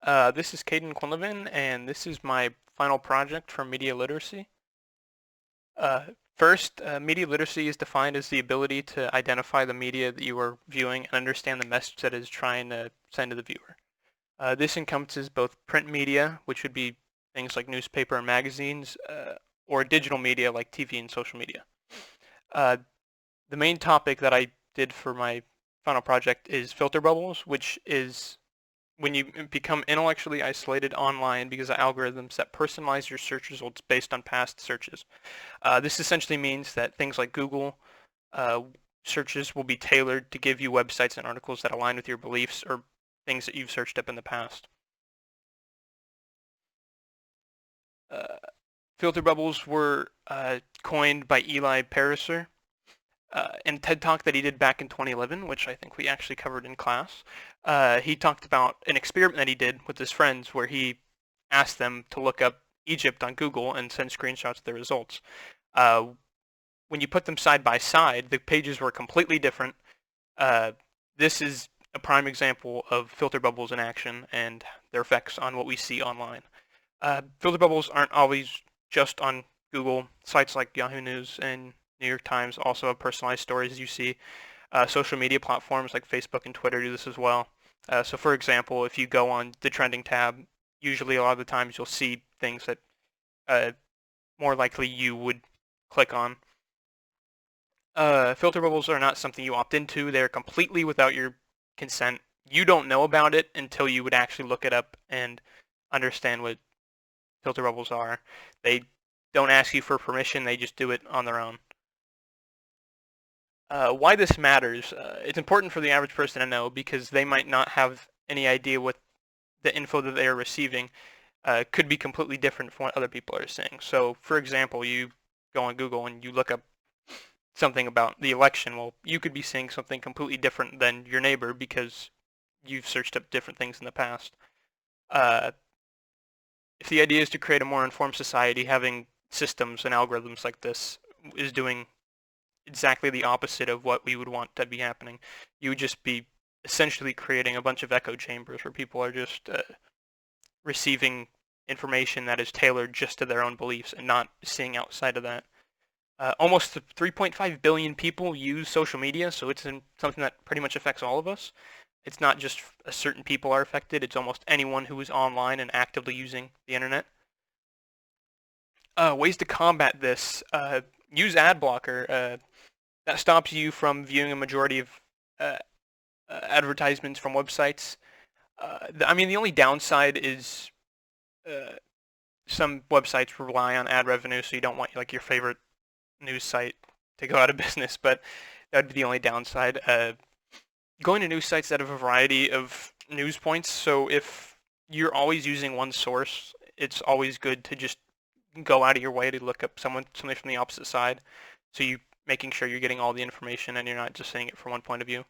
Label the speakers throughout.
Speaker 1: This is Caden Quinlivan, and this is my final project for media literacy. First, media literacy is defined as the ability to identify the media that you are viewing and understand the message that it is trying to send to the viewer. This encompasses both print media, which would be things like newspaper and magazines, or digital media like TV and social media. The main topic that I did for my final project is filter bubbles, which is when you become intellectually isolated online because of algorithms that personalize your search results based on past searches. This essentially means that things like Google uh, searches will be tailored to give you websites and articles that align with your beliefs or things that you've searched up in the past. Uh, Filter bubbles were coined by Eli Pariser in a TED Talk that he did back in 2011, which I think we actually covered in class. He talked about an experiment that he did with his friends where he asked them to look up Egypt on Google and send screenshots of the results. Uh, when you put them side by side, the pages were completely different. This is a prime example of filter bubbles in action and their effects on what we see online. Filter bubbles aren't always just on Google. Sites like Yahoo News and New York Times also have personalized stories you see. Social media platforms like Facebook and Twitter do this as well. So for example, if you go on the trending tab, usually a lot of the times you'll see things that uh, more likely you would click on. Filter bubbles are not something you opt into. They're completely without your consent. You don't know about it until you would actually look it up and understand what filter bubbles are. They don't ask you for permission. They just do it on their own. Why this matters, it's important for the average person to know because they might not have any idea what the info that they are receiving could be completely different from what other people are saying. So, for example, you go on Google and you look up something about the election. Well, you could be seeing something completely different than your neighbor because you've searched up different things in the past. Uh, if the idea is to create a more informed society, having systems and algorithms like this is doing exactly the opposite of what we would want to be happening. You would just be essentially creating a bunch of echo chambers where people are just receiving information that is tailored just to their own beliefs and not seeing outside of that. Almost 3.5 billion people use social media, so it's something that pretty much affects all of us. It's not just a certain people are affected, it's almost anyone who is online and actively using the internet. Ways to combat this, use ad blocker. That stops you from viewing a majority of uh, advertisements from websites. I mean, the only downside is uh, some websites rely on ad revenue, so you don't want like your favorite news site to go out of business. But that would be the only downside. Going to news sites that have a variety of news points. So if you're always using one source, it's always good to just go out of your way to look up something from the opposite side. So you making sure you're getting all the information and you're not just seeing it from one point of view.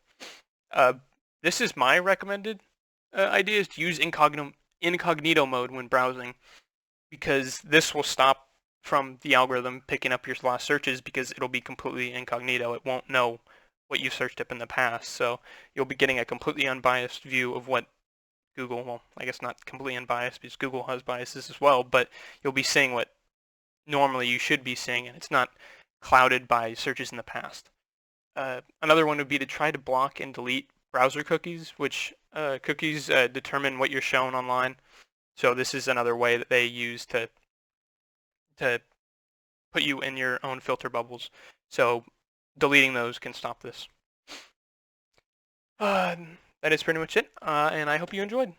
Speaker 1: Uh, this is my recommended idea is to use incognito mode when browsing because this will stop from the algorithm picking up your last searches because it'll be completely incognito. It won't know what you searched up in the past. So you'll be getting a completely unbiased view of what Google, well, I guess not completely unbiased because Google has biases as well, but you'll be seeing what normally you should be seeing and it's not clouded by searches in the past. Another one would be to try to block and delete browser cookies, which cookies determine what you're shown online. So this is another way that they use to put you in your own filter bubbles. So deleting those can stop this. That is pretty much it, and I hope you enjoyed.